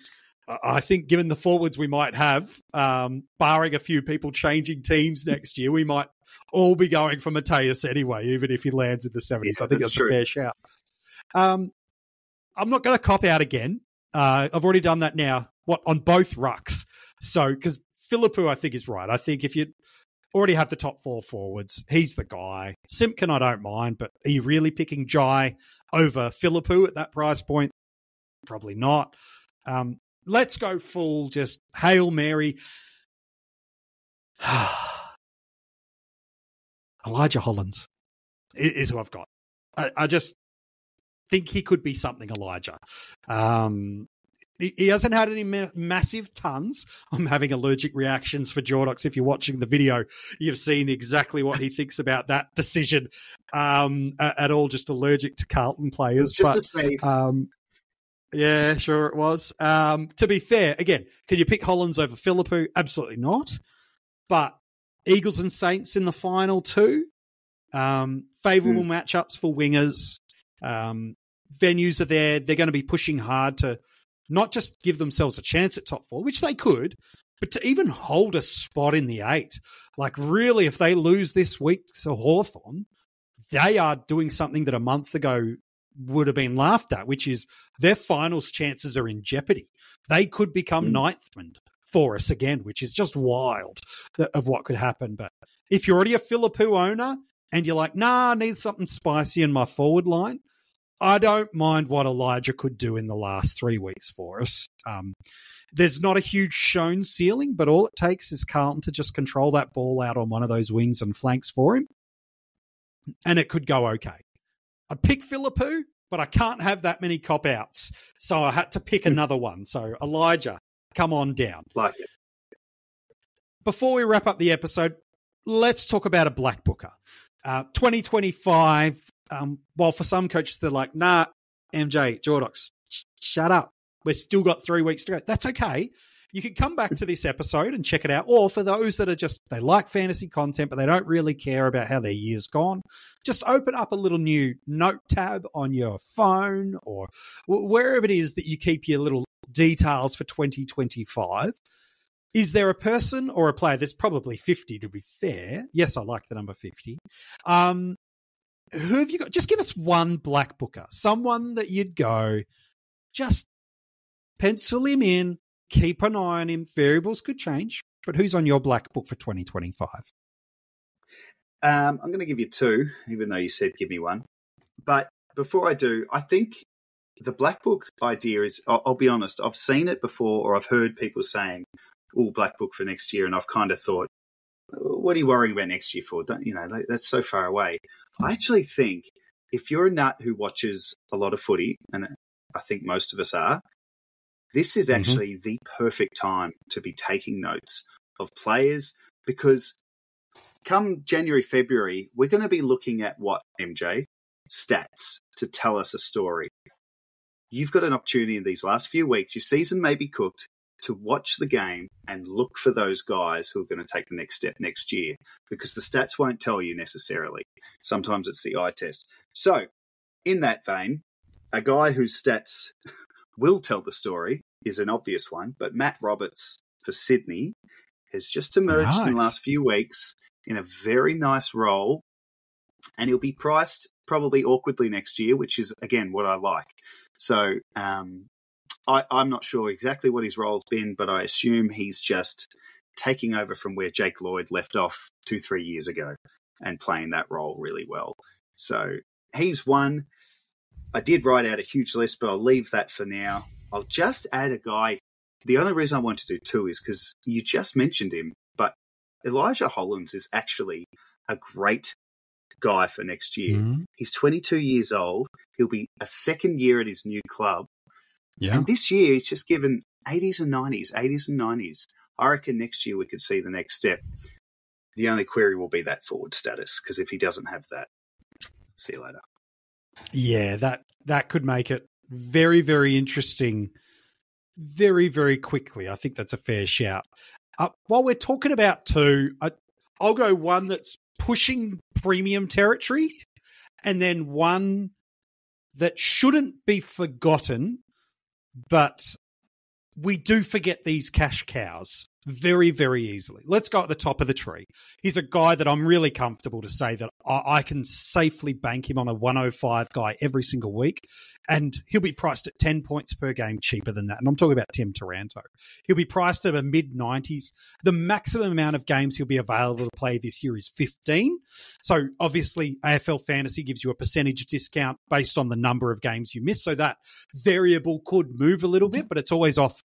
I think given the forwards we might have, barring a few people changing teams next year, we might all be going for Mateus anyway, even if he lands in the 70s. I think that's a fair shout. I'm not going to cop out again. I've already done that now. On both rucks. So, because Philippou, I think, is right. I think if you already have the top 4 forwards, he's the guy. Simpkin, I don't mind, but are you really picking Jai over Philippou at that price point? Probably not. Let's go full just Hail Mary. Elijah Hollands is who I've got. I just think he could be something Elijah. He hasn't had any massive tons. I'm having allergic reactions for Jordox. If you're watching the video, you've seen exactly what he thinks about that decision. At all, just allergic to Carlton players. Just a space. Yeah, sure it was. To be fair, again, can you pick Hollands over Philippou? Absolutely not. But Eagles and Saints in the final too. Favourable matchups for wingers. Venues are there. They're going to be pushing hard to not just give themselves a chance at top 4, which they could, but to even hold a spot in the 8. Like, really, if they lose this week to Hawthorn, they are doing something that a month ago would have been laughed at, which is their finals chances are in jeopardy. They could become ninth for us again, which is just wild of what could happen. But if you're already a Philippou owner and you're like, nah, I need something spicy in my forward line, I don't mind what Elijah could do in the last 3 weeks for us. There's not a huge shown ceiling, but all it takes is Carlton to just control that ball out on one of those wings and flanks for him, and it could go okay. I'd pick Philippou, but I can't have that many cop-outs, so I had to pick another one. So, Elijah, come on down. Like it. Before we wrap up the episode, let's talk about a black booker. 2025, while for some coaches they're like, nah, MJ, Jordox, shut up. We've still got 3 weeks to go. That's okay. You can come back to this episode and check it out. Or for those that are just, they like fantasy content, but they don't really care about how their year's gone, just open up a little new note tab on your phone or wherever it is that you keep your little details for 2025. Is there a person or a player, there's probably 50 to be fair. Yes, I like the number 50. Who have you got? Just give us one black booker, someone that you'd go, just pencil him in, keep an eye on him. Variables could change, but who's on your black book for 2025? I'm going to give you two, even though you said give me one. But before I do, I think the black book idea is, I'll be honest, I've seen it before or I've heard people saying, oh, black book for next year. And I've kind of thought, what are you worrying about next year for? That's so far away. I actually think if you're a nut who watches a lot of footy, and I think most of us are, this is actually the perfect time to be taking notes of players, because come January, February, we're going to be looking at what, MJ? Stats to tell us a story. You've got an opportunity in these last few weeks, your season may be cooked, to watch the game and look for those guys who are going to take the next step next year, because the stats won't tell you necessarily. Sometimes it's the eye test. So, in that vein, a guy whose stats will tell the story is an obvious one, but Matt Roberts for Sydney has just emerged in the last few weeks in a very nice role, and he'll be priced probably awkwardly next year, which is, again, what I like. So, I'm not sure exactly what his role's been, but I assume he's just taking over from where Jake Lloyd left off 2-3 years ago and playing that role really well. So he's one. I did write out a huge list, but I'll leave that for now. I'll just add a guy. The only reason I want to do two is because you just mentioned him, but Elijah Hollands is actually a great guy for next year. He's 22 years old. He'll be a second year at his new club. Yeah. And this year, he's just given 80s and 90s. I reckon next year we could see the next step. The only query will be that forward status, because if he doesn't have that, see you later. Yeah, that could make it very, very interesting very, very quickly. I think that's a fair shout. While we're talking about two, I'll go one that's pushing premium territory and then one that shouldn't be forgotten, but we do forget these cash cows very, very easily. Let's go at the top of the tree. He's a guy that I'm really comfortable to say that I can safely bank him on a 105 guy every single week, and he'll be priced at 10 points per game cheaper than that. And I'm talking about Tim Taranto. He'll be priced at a mid-90s. The maximum amount of games he'll be available to play this year is 15. So obviously AFL Fantasy gives you a percentage discount based on the number of games you miss. So that variable could move a little bit, but it's always off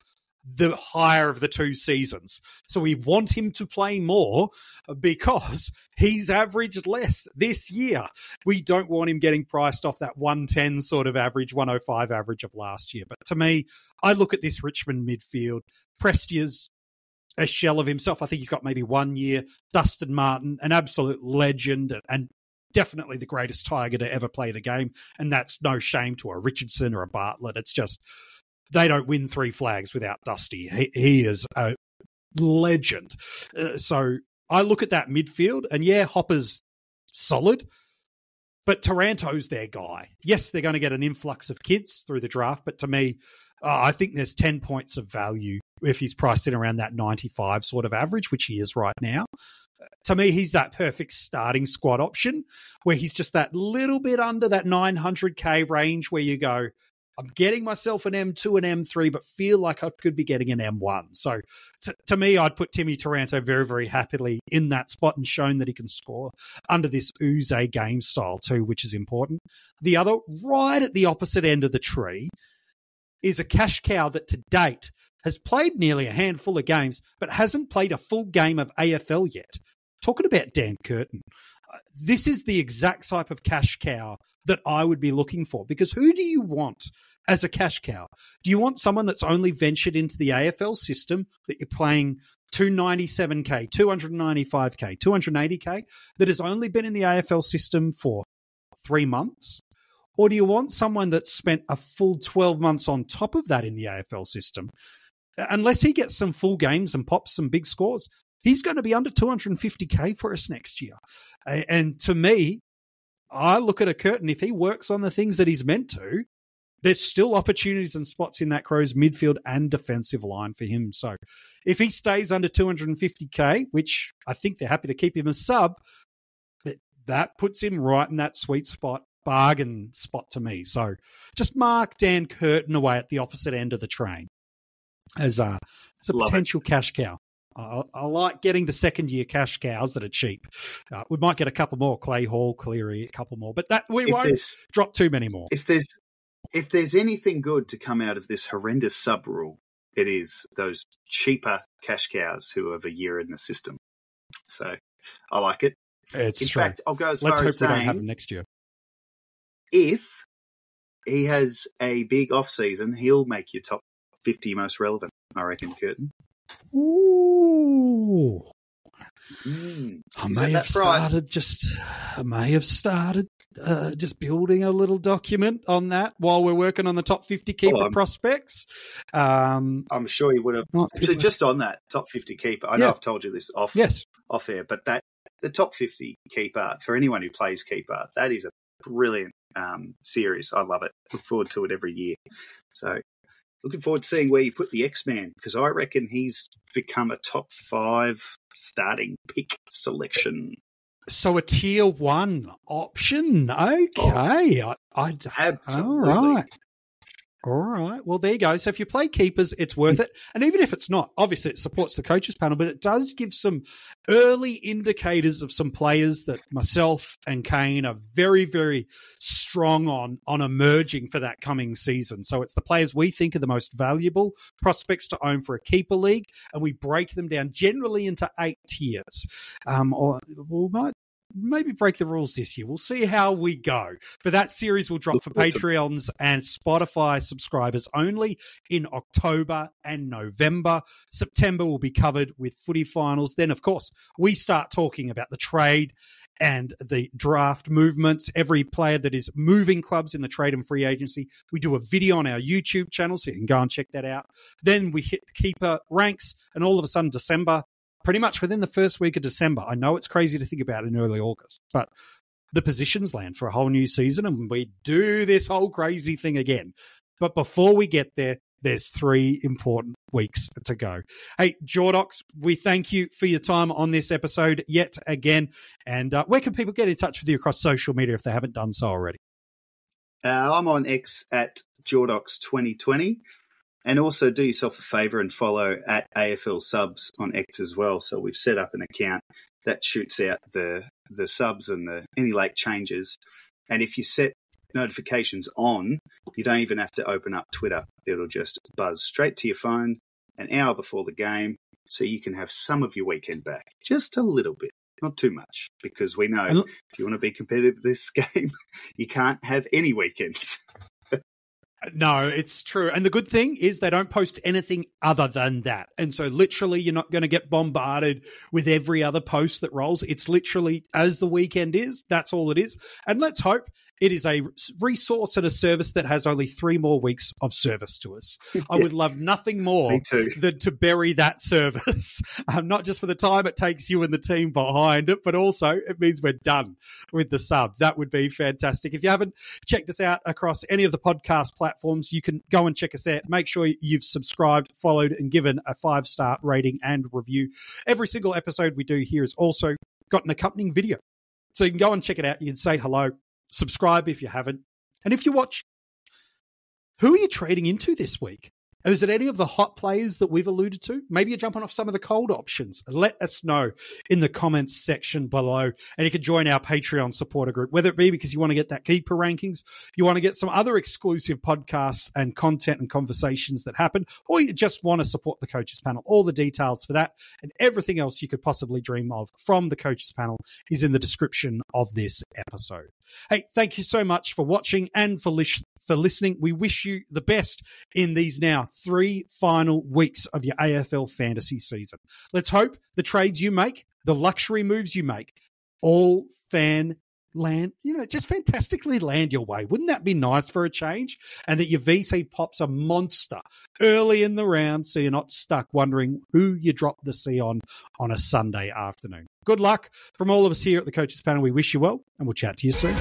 the higher of the two seasons. So we want him to play more because he's averaged less this year. We don't want him getting priced off that 110 sort of average, 105 average of last year. But to me, I look at this Richmond midfield. Prestia's a shell of himself. I think he's got maybe 1 year. Dustin Martin, an absolute legend and definitely the greatest Tiger to ever play the game. And that's no shame to a Richardson or a Bartlett. It's just they don't win 3 flags without Dusty. He is a legend. So I look at that midfield, and yeah, Hopper's solid, but Taranto's their guy. Yes, they're going to get an influx of kids through the draft, but to me, I think there's 10 points of value if he's priced in around that 95 sort of average, which he is right now. To me, he's that perfect starting squad option where he's just that little bit under that 900K range where you go, I'm getting myself an M2 and M3, but feel like I could be getting an M1. So to me, I'd put Timmy Taranto very, very happily in that spot and shown that he can score under this Uze game style too, which is important. The other, right at the opposite end of the tree, is a cash cow that to date has played nearly a handful of games, but hasn't played a full game of AFL yet. Talking about Dan Curtin, this is the exact type of cash cow that I would be looking for, because who do you want as a cash cow? Do you want someone that's only ventured into the AFL system, that you're playing 297K, 295K, 280K, that has only been in the AFL system for 3 months? Or do you want someone that's spent a full 12 months on top of that in the AFL system? Unless he gets some full games and pops some big scores, he's going to be under 250K for us next year. And to me, I look at a Curtin, if he works on the things that he's meant to, there's still opportunities and spots in that Crows midfield and defensive line for him. So if he stays under 250K, which I think they're happy to keep him a sub, that puts him right in that sweet spot, bargain spot to me. So just mark Dan Curtin away at the opposite end of the train as a potential cash cow. I like getting the second-year cash cows that are cheap. We might get a couple more, Clay Hall, Cleary, a couple more, but that we won't drop too many more. If there's anything good to come out of this horrendous sub rule, it is those cheaper cash cows who have a year in the system. So I like it. It's in true. fact, I'll go as Let's far hope as we saying, don't have them next year. If he has a big off-season, he'll make your top 50 most relevant, I reckon, Curtin. Ooh. I may have started just building a little document on that while we're working on the top 50 keeper prospects. I'm sure you would have. So just on that top 50 keeper, I know I've told you this off air, but the top 50 keeper, for anyone who plays keeper, that is a brilliant series. I love it. Look forward to it every year. So looking forward to seeing where you put the X-Man, because I reckon he's become a top 5 starting pick selection. So a tier 1 option. Okay. Absolutely. All right. Well, there you go. So if you play keepers, it's worth it. And even if it's not, obviously it supports the coaches panel, but it does give some early indicators of some players that myself and Kane are very, very strong on emerging for that coming season. So it's the players we think are the most valuable prospects to own for a keeper league, and we break them down generally into 8 tiers. Or we might maybe break the rules this year. We'll see how we go. But that series will drop for Patreons and Spotify subscribers only in October and November. September will be covered with footy finals. Then, of course, we start talking about the trade and the draft movements. Every player that is moving clubs in the trade and free agency, we do a video on our YouTube channel, so you can go and check that out. Then we hit the keeper ranks, and all of a sudden December, pretty much within the first week of December. I know it's crazy to think about in early August, but the positions land for a whole new season, and we do this whole crazy thing again. But before we get there, there's 3 important weeks to go. Hey, Jordox, we thank you for your time on this episode yet again. And where can people get in touch with you across social media if they haven't done so already? I'm on X at Jordox 2020. And also do yourself a favour and follow at AFL Subs on X as well. So we've set up an account that shoots out the subs and any late changes. And if you set notifications on, you don't even have to open up Twitter. It'll just buzz straight to your phone an hour before the game, so you can have some of your weekend back. Just a little bit, not too much, because we know if you want to be competitive this game, you can't have any weekends. No, it's true. And the good thing is they don't post anything other than that. And so literally you're not going to get bombarded with every other post that rolls. It's literally as the weekend is, that's all it is. And let's hope it is a resource and a service that has only 3 more weeks of service to us. I would love nothing more than to bury that service, not just for the time it takes you and the team behind it, but also it means we're done with the sub. That would be fantastic. If you haven't checked us out across any of the podcast platforms, you can go and check us out. Make sure you've subscribed, followed, and given a 5-star rating and review. Every single episode we do here has also got an accompanying video. So you can go and check it out. You can say hello. Subscribe if you haven't. And if you watch, Who are you trading into this week? Is it any of the hot players that we've alluded to? Maybe you're jumping off some of the cold options. Let us know in the comments section below. And you can join our Patreon supporter group, whether it be because you want to get that keeper rankings, you want to get some other exclusive podcasts and content and conversations that happen, or you just want to support the Coaches Panel. All the details for that and everything else you could possibly dream of from the Coaches Panel is in the description of this episode. Hey, thank you so much for watching and for listening. We wish you the best in these now 3 final weeks of your AFL fantasy season. Let's hope the trades you make, the luxury moves you make, all just fantastically land your way. Wouldn't that be nice for a change? And that your VC pops a monster early in the round so you're not stuck wondering who you dropped the C on a Sunday afternoon. Good luck from all of us here at the Coaches Panel. We wish you well, and we'll chat to you soon.